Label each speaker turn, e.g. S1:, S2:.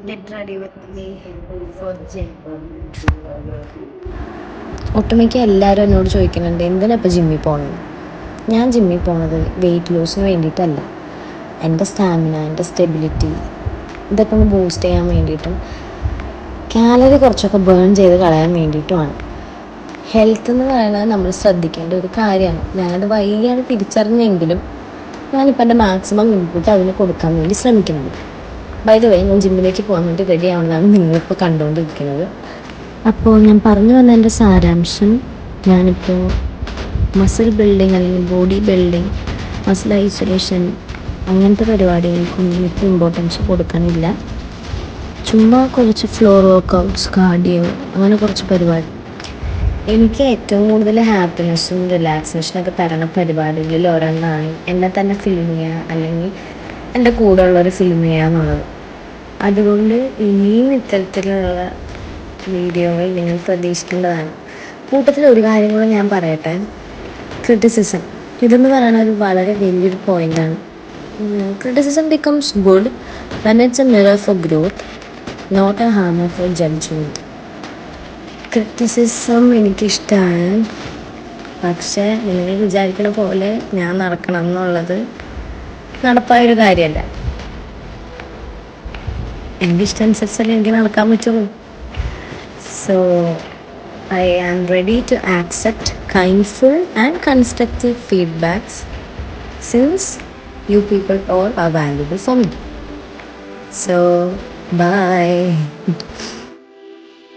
S1: Get ready with me for gym. ഒട്ടുമിക്ക എല്ലാവരും എന്നോട് ചോദിക്കുന്നുണ്ട് എന്തിനാ ഇപ്പോൾ ജിമ്മിൽ പോകുന്നത്. ഞാൻ ജിമ്മിൽ പോകുന്നത് വെയിറ്റ് ലോസിന് വേണ്ടിയിട്ടല്ല. എൻ്റെ സ്റ്റാമിന, എൻ്റെ സ്റ്റെബിലിറ്റി ഇതൊക്കെ ഒന്ന് ബൂസ്റ്റ് ചെയ്യാൻ വേണ്ടിയിട്ടും കാലറി കുറച്ചൊക്കെ ബേൺ ചെയ്ത് കളയാൻ വേണ്ടിയിട്ടുമാണ്. ഹെൽത്ത് എന്ന് പറയുന്നത് നമ്മൾ ശ്രദ്ധിക്കേണ്ട ഒരു കാര്യമാണ്. ഞാനത് വൈകിയാണ് തിരിച്ചറിഞ്ഞെങ്കിലും ഞാനിപ്പോൾ എൻ്റെ മാക്സിമം ഇൻപുട്ട് അതിന് കൊടുക്കാൻ വേണ്ടി ശ്രമിക്കുന്നുണ്ട്. ബൈ ദ വേ, ഞാൻ ജിമ്മിലേക്ക് പോകാൻ വേണ്ടി റെഡി ആവുന്നതാണ് നിങ്ങളിപ്പോൾ കണ്ടുകൊണ്ടിരിക്കുന്നത്. അപ്പോൾ ഞാൻ പറഞ്ഞു വന്ന എൻ്റെ സാരാംശം, ഞാനിപ്പോൾ മസിൽ ബിൽഡിങ് അല്ലെങ്കിൽ ബോഡി ബിൽഡിങ്, മസിൽ ഐസൊലേഷൻ അങ്ങനത്തെ പരിപാടികൾക്കൊന്നും ഇപ്പോൾ ഇമ്പോർട്ടൻസ് കൊടുക്കാനില്ല. ചുമ്മാ കുറച്ച് ഫ്ലോർ വർക്കൗട്ട്സ്, കാർഡിയോ, അങ്ങനെ കുറച്ച് പരിപാടി. എനിക്ക് ഏറ്റവും കൂടുതൽ ഹാപ്പിനെസ്സും റിലാക്സേഷനൊക്കെ തരുന്ന പരിപാടികളിൽ ഒരെണ്ണമാണ് എന്നെ തന്നെ ഫിലിം ചെയ്യുക അല്ലെങ്കിൽ എൻ്റെ കൂടെ ഉള്ളവർ ഫിലിം ചെയ്യുക എന്നുള്ളത്. അതുകൊണ്ട് ഇനിയും ഇത്തരത്തിലുള്ള വീഡിയോകൾ നിങ്ങൾ പ്രതീക്ഷിക്കേണ്ടതാണ്. കൂട്ടത്തിൽ ഒരു കാര്യം കൂടെ ഞാൻ പറയട്ടെ. ക്രിറ്റിസിസം ഇതെന്ന് പറയുന്നത് ഒരു വളരെ വലിയൊരു പോയിൻ്റാണ്. Criticism becomes good when it's a mirror for growth, not a hammer for judgement. Criticism എനിക്കിഷ്ടമാണ്, പക്ഷേ നിങ്ങൾ വിചാരിക്കണ പോലെ ഞാൻ നടക്കണം എന്നുള്ളത് നടപ്പായൊരു കാര്യമല്ല. എൻ്റെ ഇഷ്ടം അനുസരിച്ചല്ലേ എനിക്ക് നടക്കാൻ പറ്റുള്ളൂ. So I am ready to accept kindful and constructive feedbacks since you people all are valuable for me. So, bye.